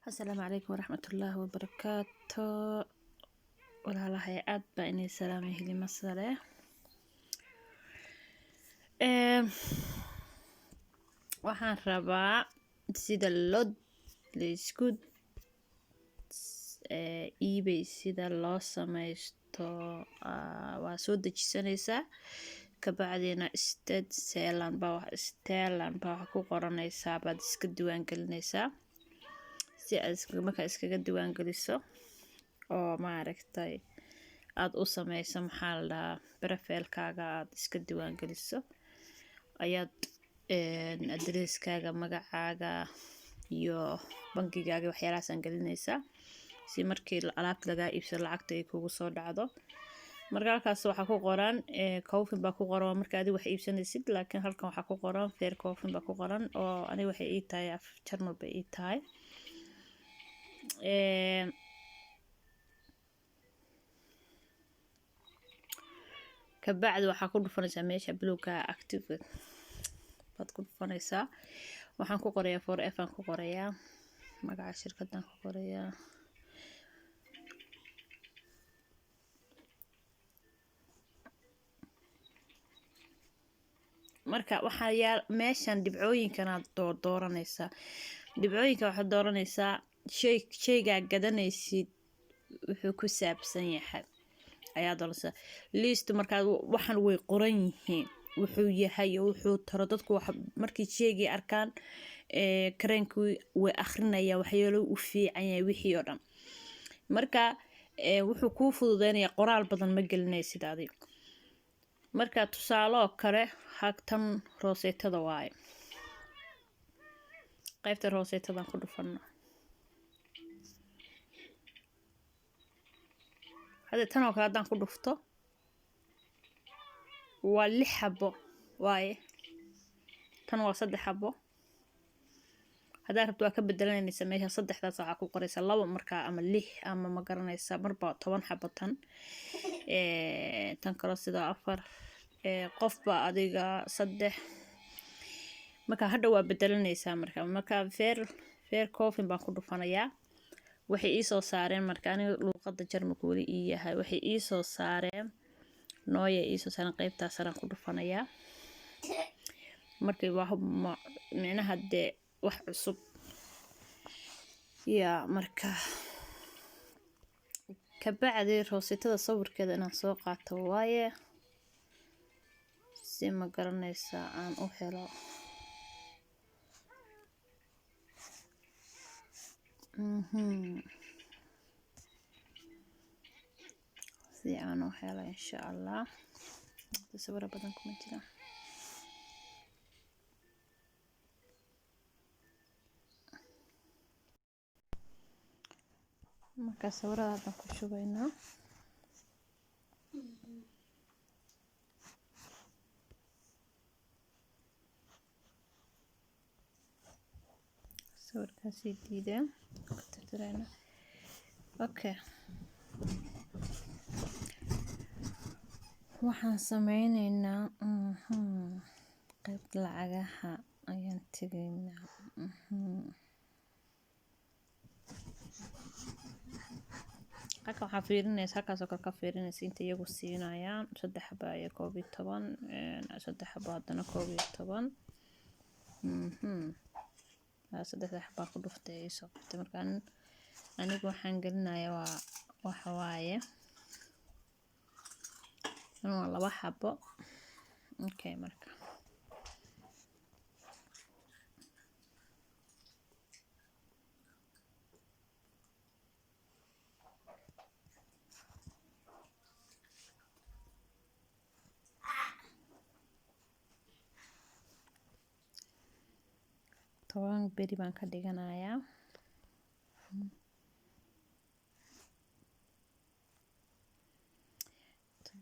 السلام عليكم ورحمة الله وبركاته. walaalaha aad baa inay salaam heli masale waxaan rabaa sida laysku eBay sida loo samaysto waa soo dejisanaysaa kabacdina Stealand baa ku qoranaysaa baad iska diiwaan gelinaysaa si aad markaa iskaga diiwaan geliso oo maaragtay aad u samayso maxaa la profile-kaaga aad iska diiwaan geliso ayaad address-kaaga magacaaga iyo bankigaaga waxyaalahaas aan gelinaysaa si markii alaabta laga iibsado lacagta ay kugu soo dhacdo marka halkaas waxa ku qoran coffin baa ku qoran marka aad wax iibsanaysid laakiin halkan waxa ku qoran fair coffin baa ku qoran oo aniga waxay ii tahay af Jarmal bay ii tahay kabacdi waxa ku dhufanaysaa meesha bluega active baad ku dhufanaysaa waxaan ku qorayaa for f aan ku qorayaa magaca shirkaddan ku qorayaa marka waxa yaal meeshan dibcooyinkan aad dooranaysaa dibcooyinka waxaad dooranaysaa shayga gadanaysid wuxuu ku saabsan yahay ayaa dooranaysaa list marka waxan way qoran yihiin wuxuu yahay wuxuu taro dadku wax markii shaygii arkaan kareenku way akhrinaya waxyaalo u fiican yahay wixii oo dhan marka wuxuu ku fududeynaya qoraal badan ma gelinaysid adiga marka tusaale kale hagtan rooseetada waaye qaybta rooseetada ku dhufano hada tan oo kale hadaan ku dhufto waa 6 xabo waaye tan waa 3 xabo hadaa rabto waa ka bedelanaysaa meesha 3daas waxa ku qoraysaa 2 marka ama 6 ama ma garanaysaa marba 10 xabo tan kale sida 4 qofba adiga 3 marka hadda waa bedelanaysaa marka fair coffin baan ku dhufanayaa waxay ii soo saareen marka aniga luqadda Jarmalka wali ii yahay waxay ii soo saareen nooya ii soo saareen qaybtaas aan ku dhufanayaa markay micnaha dee wax cusub ya marka kabacdi rooseetada sawirkeeda inaan soo qaato waaye si ma garanaysaa aan u helo si aan u helo insha Allah sawir badan kuma jira marka sawirada ku shubaynaa sawirkaasi diideen okay waxaan sameynaynaa qayb lacagaha ayaan tagaynaa halka waxaa fiirinaysaa halkaas oo kale ka fiirinaysaa inta iyagu siinayaan 3 xabo iyo 12 3 xabo haddana 12 3 xabo ku dhuftay soo qabtay marka anigu waxaan gelinayaa waxa waaye waa 2 xabo okay marka toban beri baan ka dhiganayaa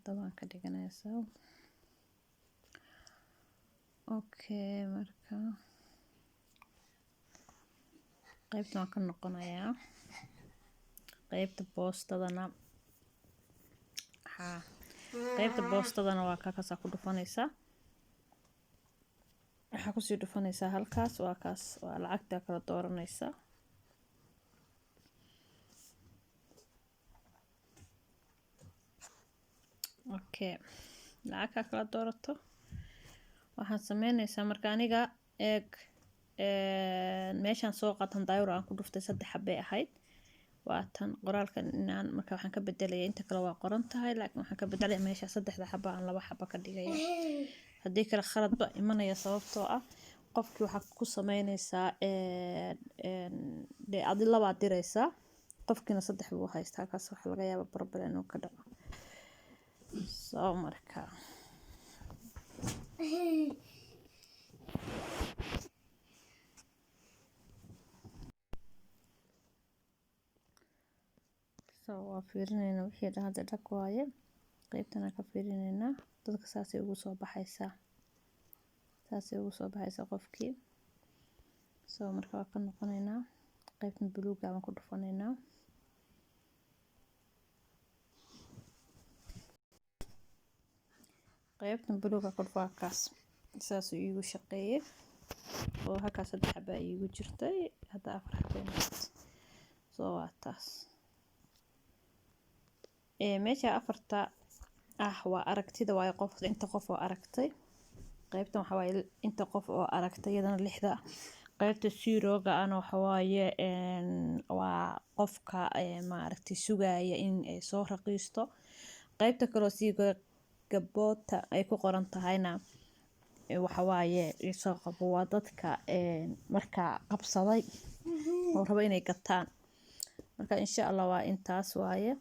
toban ka dhiganaysaa okay marka qaybta waan ka noqonayaa qaybta boostadana waa ka ku dhufanaysaa waxaa kusii dhufanaysaa halkaas waa kaas waa lacagta kala dooranaysa okay lacagta kala doorato waxaan sameynaysaa marka aniga eeg meeshaan soo qaatan daayur aan ku dhuftay 3 xabay ahayd waa tan qoraalkan inaan marka waxaan ka bedelaya inta kale waa qoran tahay laakiin waxaan ka bedelaya meesha 3 xaba aan 2 xaba ka dhigaya haddii kale khalad ba imanaya sababtoo ah qofkii waxa ku sameynaysaa de adi labaad diraysaa qofkiina 3 buu haystaa kaas waxa laga yaabaa problem inuu ka dhaco soo marka waa fiirinayna wixii hadda dhaq waaye qaybtana ka fiirinayna dadka saasay ugu soo baxaysaa qofkii soo marka waa ka noqonaynaa qaybtan buluuga aan ku dhufanaynaa qaybtan buluuga ku dhufaa kaas saas iigu shaqeeyay oo halkaas 3 xaba iigu jirtay hadda 4 xaba soo waa taas meesha 4ta waa aragtida waaye qof inta qof oo aragtay qaybtan waxa waaye inta qof oo aragtay iyadana 6da qaybta 0ga ana waxa waaye waa qofka ma aragtay sugaya in ay soo raqiisto qaybta kale oo siiga gaboota ay ku qoran tahayna waxa waaye soo qabo waa dadka marka qabsaday oo raba inay gataan marka insha Allah waa intaas waaye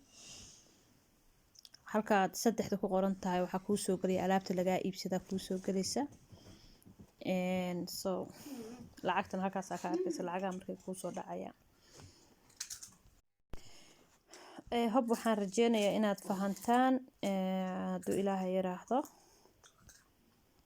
halka 3 ku qoran tahay waxa ku soo galay alaabta laga iibsada ku soo galaysa so lacagtan halkaas ka arkaysa lacagaha markay ku soo dhacayaan hab waxaan rajeynayaa inaad fahantaan hadduu Ilaahay yiraahdo